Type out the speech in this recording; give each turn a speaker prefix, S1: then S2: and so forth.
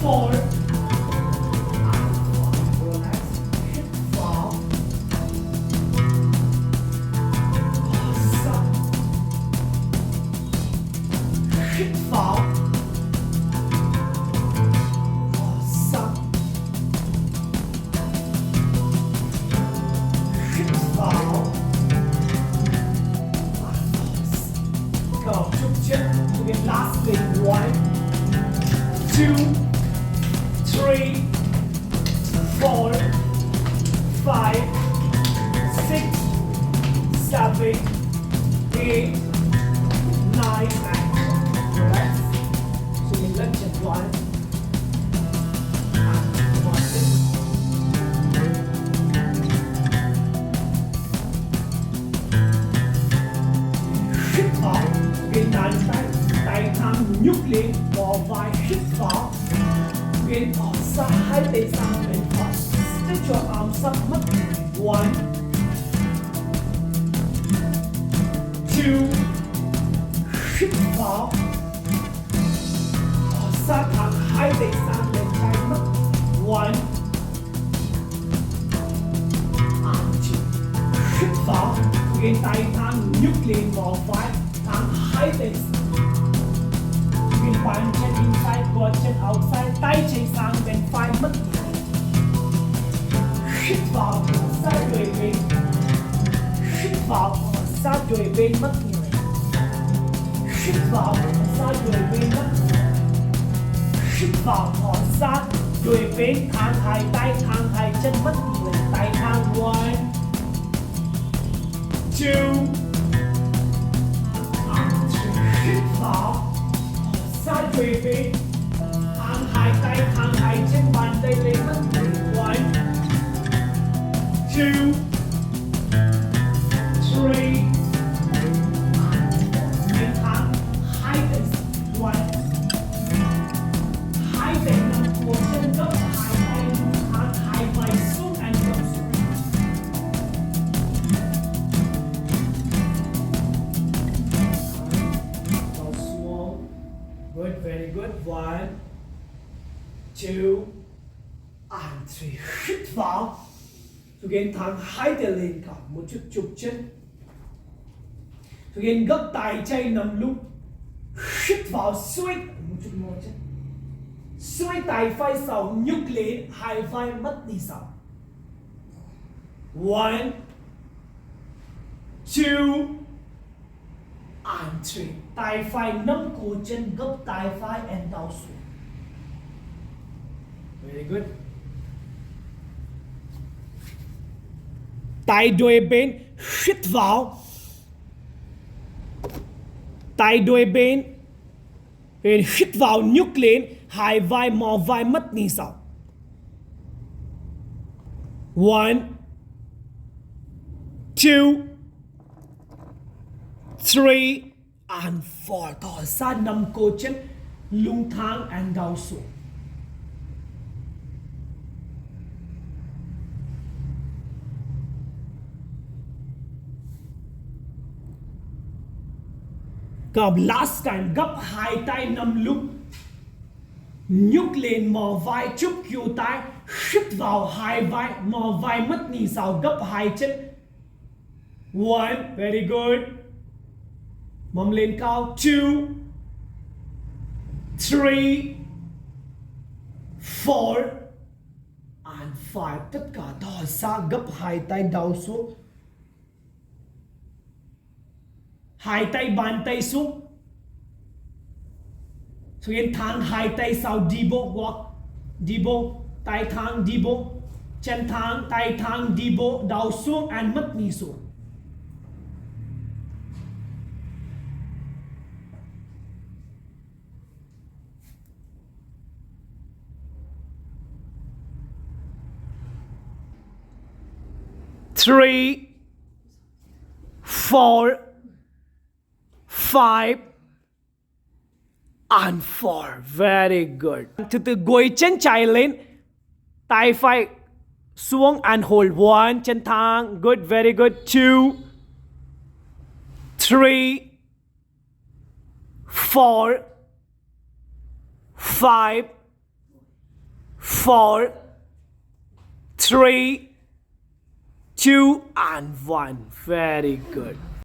S1: 4 relax, hít vào, sát, hít vào, sát, hít vào. Go, chúc chân, to get last thing, 1, 2, 3, 4, 5, 6, 7, 8, 9, and relax. So we let just 1 and 1. Hít vào, cái tay thang nhúc lên, bỏ vai hít vào. Again, sa hai tay sang bên phải. Stretch your arms up mất. 1, 2, hít vào. Sa thẳng hai tay sang bên trái mất. 1, 2, hít vào. Again, tay thang nhúc lên, bỏ vai thẳng hai tay sang. Bàn chân inside, quad chân outside, tay chạy sang bên phải mất. Hít vào, sát đuôi bên. Hít vào, sát đuôi bên mất người. Hít vào, sát đuôi bên mất. Hít vào, sát đuôi bên, thang hai tay, thang hai chân mất người. Tay thang 1, 2, and 3. Hít vào. Sát đuôi bên, thang hai tay, thang hai chân, bàn tay lên mất. 1, 2, 3, and thang hai tay. 1, hai tay nằm cổ chân gấp, hai tay thang hai vai xuống and gấp xuống. Go xuống. Good, very good. 1, 2, and 3. Hít vào. Again, thang hai tay lên cả, một chút chụp chân. Again, gấp tay chân nằm lúc. Hít vào, xoay một chút more chân. Xoay tay phải sau, nhúc lên, hai vai mất đi sau. 1, 2, and 3. Tay phải nắm cổ chân, gấp tay phải and down xuống. Very good. Tay đuôi bên, hít vào. Tay đuôi bên, hít vào, nhúc lên, hai vai mò vai mất đi sau. 1, 2, 3, and 4. Có sát nằm cổ chân, lung thang and down xuống. Come last time, gấp hai tay nằm lúc. Nhúc lên mò vai, chúc kiêu tay. Hít vào hai vai, mò vai mất đi sau, gấp hai chân. 1, very good. Mông lên cao. 2, 3, 4, and 5. Tất cả thở ra, gấp hai tay đau xuống. Hai tay bàn tay xuống. So again, thang hai tay sau, đi bộ, walk. Đi bộ, tay thang, đi bộ. Chân thang, tay thang, đi bộ, đau xuống and mất đi xuống. Three, 4, 5, and 4. Very good. Từ từ gối chân trái lên, tay phải xuống and hold. 1, chân thang. Good, very good. 2, 3, 4, 5, 4, 3, 2 and 1. Very good.